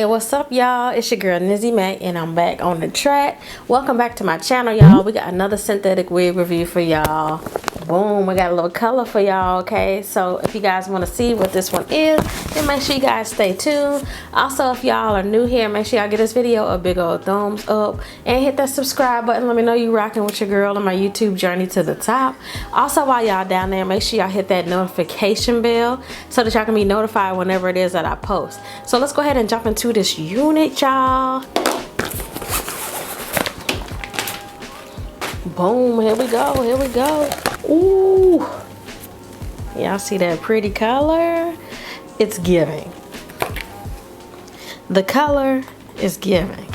What's up, y'all? It's your girl Nizzy Mac, and I'm back on the track. Welcome back to my channel, y'all. We got another synthetic wig review for y'all. Boom, we got a little color for y'all. Okay, so if you guys want to see what this one is, then make sure you guys stay tuned. Also, if y'all are new here, make sure y'all give this video a big old thumbs up and hit that subscribe button. Let me know you rocking with your girl on my YouTube journey to the top. Also, while y'all down there, make sure y'all hit that notification bell so that y'all can be notified whenever it is that I post. So let's go ahead and jump into this unit, y'all. Boom, here we go, here we go. Ooh, y'all see that pretty color? It's giving. The color is giving.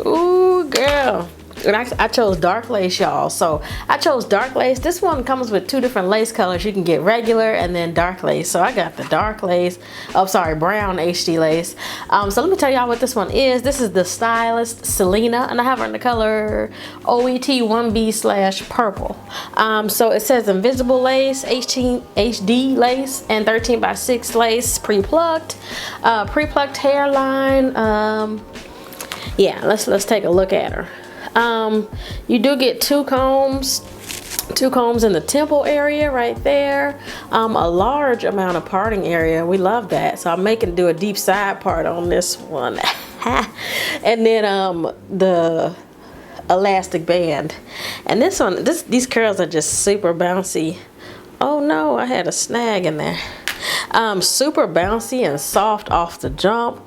Ooh, girl. And I chose dark lace, y'all. So I chose dark lace. This one comes with two different lace colors. You can get regular and then dark lace. So I got the dark lace. Oh, sorry, brown HD lace. So let me tell y'all what this one is. This is the Stylist Selena, and I have her in the color OET1B/purple. So it says invisible lace, HD lace, and 13x6 lace, pre-plucked, pre-plucked hairline. Yeah, let's take a look at her. You do get two combs in the temple area right there, a large amount of parting area. We love that. So I'm making do a deep side part on this one. And then the elastic band, and this one, these curls are just super bouncy. Oh no, I had a snag in there. Super bouncy and soft off the jump.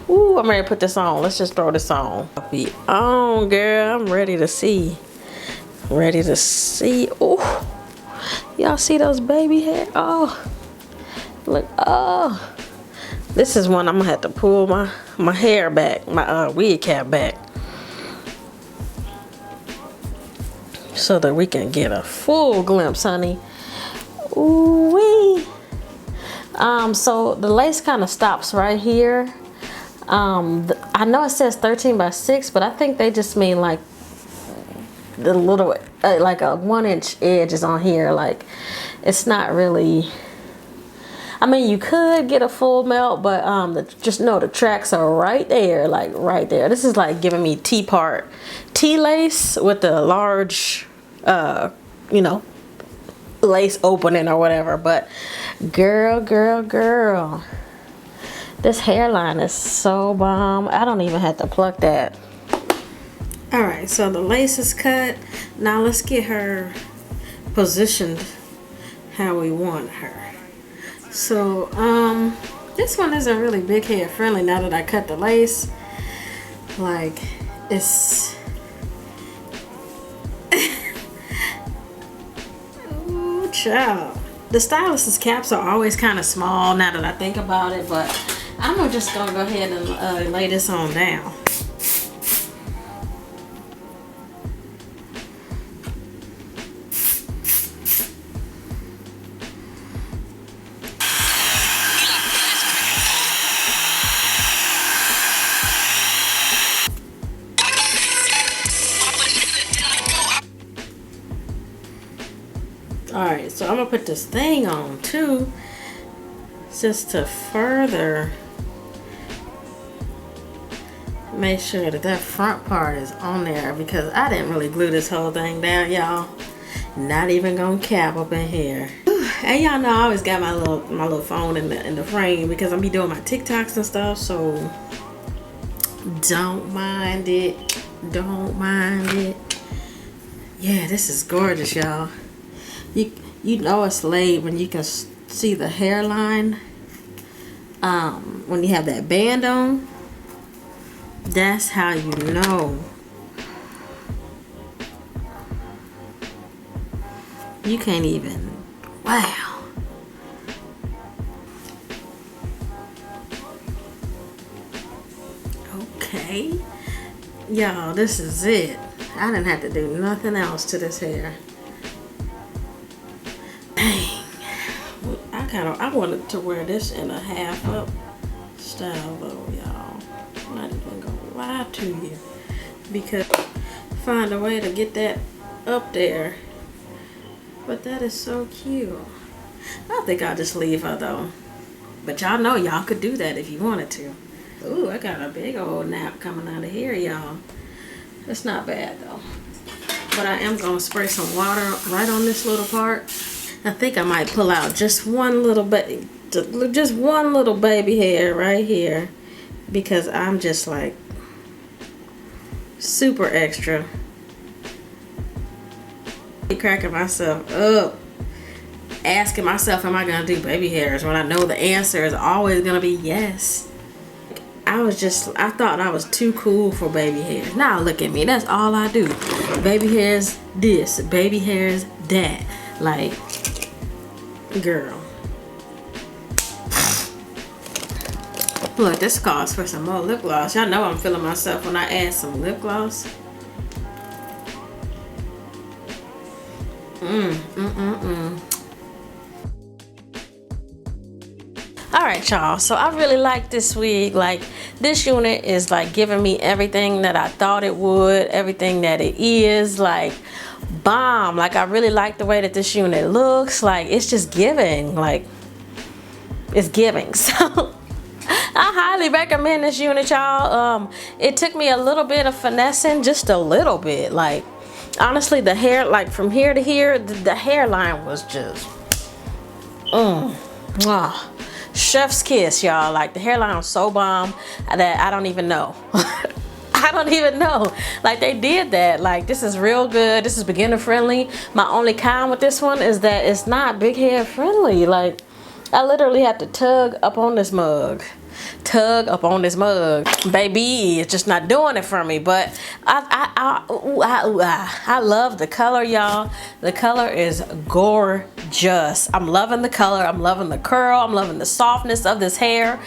Ooh, I'm ready to put this on. Let's just throw this on. Be on, girl. I'm ready to see. Ready to see. Ooh, y'all see those baby hair? Oh, look. Oh, this is one I'm gonna have to pull my hair back, my wig cap back, so that we can get a full glimpse, honey. Ooh wee. So the lace kind of stops right here. I know it says 13x6, but I think they just mean like the little like a 1-inch edge is on here. Like, it's not really, I mean, you could get a full melt, but just know the tracks are right there, like right there. This is like giving me T-part T lace with the large you know, lace opening or whatever. But girl, this hairline is so bomb. I don't even have to pluck that. All right, so the lace is cut. Now let's get her positioned how we want her. So this one isn't really big hair friendly now that I cut the lace. Like, it's ooh, child. The Stylist's caps are always kind of small now that I think about it, but I'm just gonna go ahead and lay this on down. Alright, so I'm gonna put this thing on too, just to further make sure that that front part is on there, because I didn't really glue this whole thing down, y'all. Not even gonna cap up in here. And y'all know I always got my little phone in the frame because I'm be doing my TikToks and stuff, so don't mind it. Don't mind it. Yeah, this is gorgeous, y'all. You know it's laid when you can see the hairline. When you have that band on, that's how you know. You can't even, wow. Okay, y'all, this is it. I didn't have to do nothing else to this hair. I wanted to wear this in a half up style though, y'all. I'm not even gonna lie to you, because find a way to get that up there. But that is so cute. I think I'll just leave her though. But y'all know y'all could do that if you wanted to. Ooh, I got a big old nap coming out of here, y'all. It's not bad though. But I am gonna spray some water right on this little part. I think I might pull out just one little baby hair right here, because I'm just like super extra. Cracking myself up, asking myself, am I gonna do baby hairs, when I know the answer is always gonna be yes. I thought I was too cool for baby hairs. Now look at me, that's all I do. Baby hairs this, baby hairs that. Like, girl. Look, this calls for some more lip gloss. Y'all know I'm feeling myself when I add some lip gloss. Alright y'all, so I really like this wig. Like, this unit is like giving me everything that I thought it would, everything that it is. Like, bomb. Like, I really like the way that this unit looks. Like, it's just giving. Like, it's giving. So I highly recommend this unit, y'all. It took me a little bit of finessing, just a little bit. Like, honestly, the hair, like from here to here, the hairline was just chef's kiss, y'all. Like, the hairline was so bomb that I don't even know. I don't even know. Like, they did that. Like, this is real good. This is beginner friendly. My only con with this one is that it's not big hair friendly. Like, I literally have to tug up on this mug. Baby is just not doing it for me. But I love the color, y'all. The color is gorgeous. I'm loving the color. I'm loving the curl. I'm loving the softness of this hair.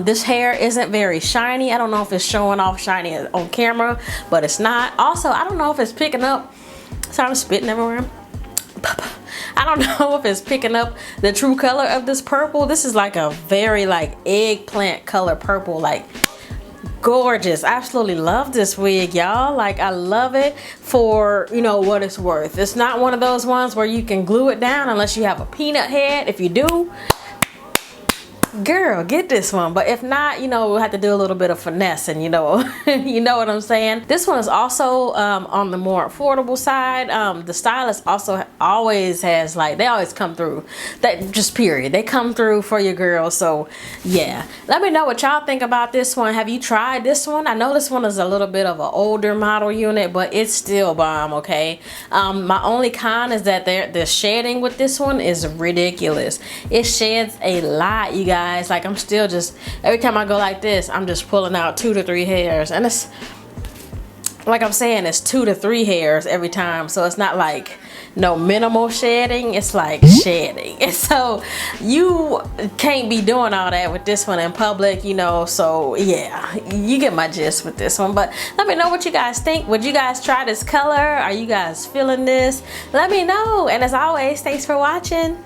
This hair isn't very shiny. I don't know if it's showing off shiny on camera, but it's not. Also, I don't know if it's picking up. Sorry, I'm spitting everywhere. I don't know if it's picking up the true color of this purple. This is like a very like eggplant color purple. Like, gorgeous. I absolutely love this wig, y'all. Like, I love it for, you know, what it's worth. It's not one of those ones where you can glue it down unless you have a peanut head. If you do, girl, get this one. But if not, you know, we'll have to do a little bit of finessing, you know. You know what I'm saying? This one is also on the more affordable side. The Stylist also always has, like, they always come through. That just period. They come through for your girl. So yeah, let me know what y'all think about this one. Have you tried this one? I know this one is a little bit of an older model unit, but it's still bomb. Okay, my only con is that the shedding with this one is ridiculous. It sheds a lot, you guys. Like, I'm still just, every time I go like this, I'm just pulling out 2 to 3 hairs, and it's like I'm saying, it's 2 to 3 hairs every time. So it's not like no minimal shedding, it's like shedding. And so you can't be doing all that with this one in public, you know. So yeah, you get my gist with this one. But let me know what you guys think. Would you guys try this color? Are you guys feeling this? Let me know. And as always, thanks for watching.